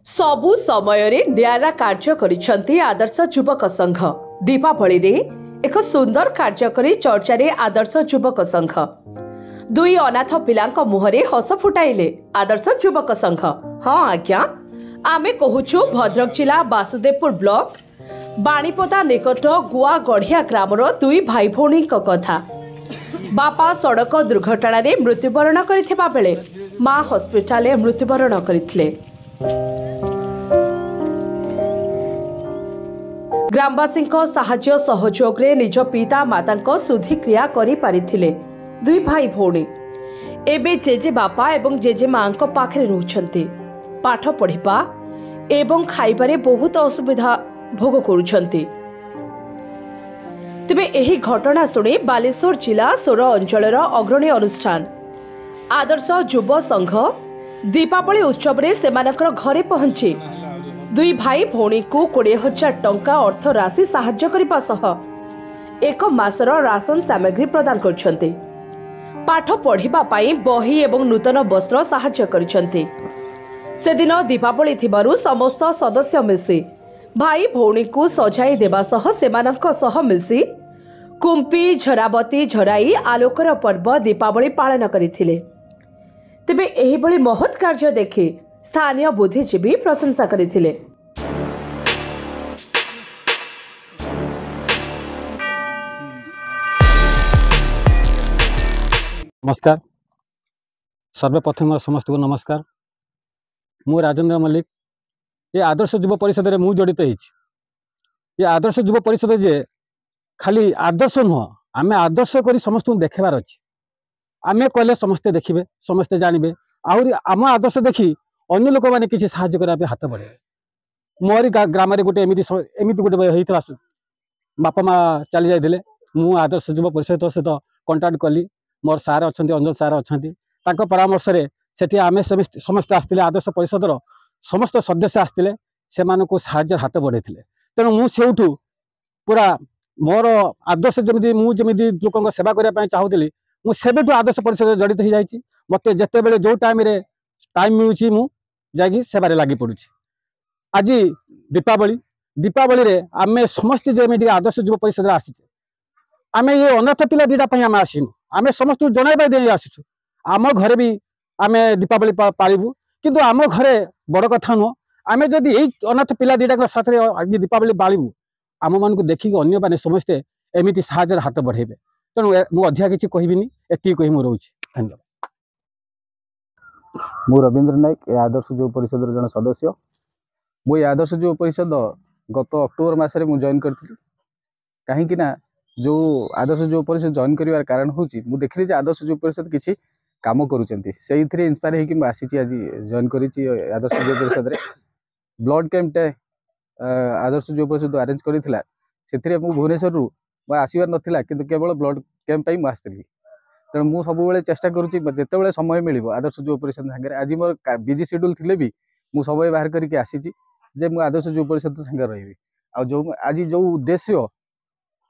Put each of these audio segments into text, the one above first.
सबु समय निरा कार्य करिसेंती आदर्श युवक संघ। दीपावली रे एक सुंदर कार्य करी चर्चा रे आदर्श युवक संघ। दुई अनाथ पिलांक मुहरे हस फुटाइले आदर्श युवक संघ। हाँ आज्ञा, आमे कहूछु भद्रक जिला बासुदेवपुर ब्लॉक बाणीपदा निकट गुआ गढ़िया ग्रामर दुई भाई भौणी कथा। बापा सड़क दुर्घटना रे मृत्युवरण करथिबा बेले मां हॉस्पिटल रे मृत्युवरण करथिले। ग्रामवासी साहाय्य सहयोग रे निज पिता माता शुद्धिक्रिया करि पारिथिले। दुई भाई भौणी एबे जेजे बापा एवं जेजे मां पाखरे रहउछन्ती। पाठ पढ़िबा एवं खाइबारे बहुत असुविधा भोग करुछन्ती। तेबे एही घटना सुनी बालेश्वर जिला सोर अंचलर अग्रणी अनुष्ठान आदर्श युव संघ दीपावली उत्सव रे सेमानकर घरे पहुंची दुई भाई भौणी को 20,000 टंका अर्थ राशि साहाय्य करबा सह एक मासर राशन सामग्री प्रदान करछन्ते। पाठ पढ़िबा पाई बही एवं नूतन वस्त्र साहाय्य करछन्ते। से दिन दीपावली थिबारु समस्त सदस्य मिसी भाई भौणी को सजाई देबा सह सेमानक सह मिसी कुंपी झराबती झराई आलोकर पर्व दीपावली पालन करिथिले। तेबे एही बळी महत् कार्य देखि स्थानीय बुद्धिजीवी प्रशंसा करथिले। नमस्कार, सर्वप्रथम समस्त को नमस्कार। मु राजेंद्र मल्लिक। ये आदर्श युव परिषद रे मु जड़ित होइछि। ये आदर्श युव परिषद जे खाली आदर्श नुह, आमे आदर्श करी समस्त देखेबार अछि। आमे कहले समस्ते देखिबे, समस्ते जानिबे, आउरी आम आदर्श देखि अन्य लोक माने किछि सहाय्य करा पे हाथ बढ़े। मोरी ग्राम रे गोटे एमिति गोटे हेइतला बापा मा चली जाइदिले। मु आदर्श युव परिषद सहित कांटेक्ट कली। मोर सार अछंती, अंजल सार अछंती, तांको परामर्श रे सेठी आमे समस्त आस्तिले आदर्श परिषद रो समस्त सदस्य आस्तिले, सेमानको सहाय्य हाथ बढ़ेथिले। तेणु मु सेउठु पूरा मोर आदर्श जमिति मु जमिति लोकଙ୍କ सेवा करिया पय चाहुतली, मु सेबेटु आदर्श परिषद जड़ित हो जाइछि। मते जते बेले जो टाइम मिलुछि मु जागी सेबारे लागि पडुछि। आज दीपावली रे आमे समस्त जमिति आदर्श युव परिषद रे आसीछे। आमे ये अनाथ पिला दीटा पय आमे आसीनु, आमे समस्त जणाइबा दे आसीछु। आम घरे भी आमे दीपावली पालिबु, किंतु आम घरे बड़ कथा नुह। आमे जदि एई अनाथ पिला दीटा साथ आज दीपावली पालिबु, आम मान को देखिक अन्य माने समस्ते एमिति सहाय्य हाथ बढ़ेबे। तेणु मु अधिया किछि कहिबिनी, एति कहि मु रहउछि। धन्यवाद। मु रविंद्र नायक, ए आदर्श युव परिषद जन सदस्य। मु ए आदर्श युव परिषद गत अक्टोबर मासरे मु जॉइन करथिली। काहे कि ना जो आदर्श युव परिषद जॉइन करिवार कारण होची, मु देखली जे आदर्श युव परिषद किछि काम करूचंती। सेइथिरे इंस्पायर हेकि मु आसीची, आज जॉइन करिछि आदर्श युव परिषद रे। ब्लड कैंप टे आदर्श युव परिषद अरेंज करिथिला। सेथिरे मु भुवनेश्वर रु मु आसीबार नथिला, किंतु केवल ब्लड कैंप पई मु आस्थिली। तेणु मु सब बेले चेष्टा करूची जेते बेले समय मिलिबो आदर्श युव परिषद संगे। आज मोर बिजी शेड्यूल थिले भी मु समय बाहर करके आसीची जे मु आदर्श युव परिषद संगे रहिबी। आ जो आज जो उद्देश्य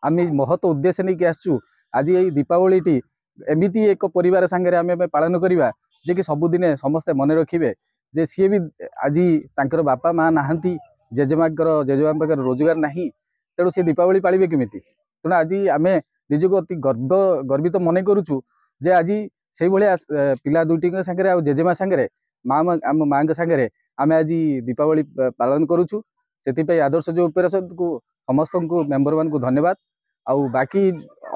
आमे महत उद्देश्य नहीं कि आसचु, आज ये दीपावली टी एमिति एक परिवार संगे आमे पालन करिबा जे कि सबुदिने समस्ते मन रखिबे जे सी भी आज तांकर बापा माँ नाहंती, जेजेबापाकर रोजगार नहीं। तेणु सी दीपावली पालिबे केमिति। तेणु आज आमे निजको अति गर्वित मन करूचु जे आज से भाया पिला दुईटी संगे आ जेजेमा संगे माँ आम माँ संगे आमे आज दीपावली पालन करूचु। से आदर्श युव परिषद को समस्त को मेंबर मान को धन्यवाद। आउ बाकी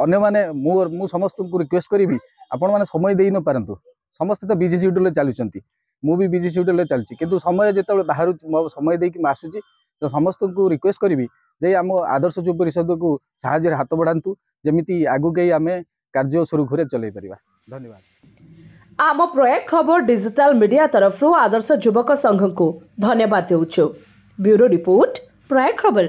अन्य माने मु समस्त को रिक्वेस्ट करी आपण माने समय देई न पारंतु। समस्त तो बिजी शेड्यूल चलुचंती, मु भी बिजी शेड्यूल चलची, किंतु समय जेते बाहर समय देकी आसुची। तो समस्त को रिक्वेस्ट करी जे आम आदर्श युव परिषद को साहाय्य हाथ बढ़ातु, जेमिति आगु गई आमे कार्य सुरुखुरे चलै परिबा। धन्यवाद। आम प्रयाग खबर डिजिटल मीडिया तरफ आदर्श युवक संघ को धन्यवाद देउछु। ब्यूरो रिपोर्ट, प्रयाग खबर।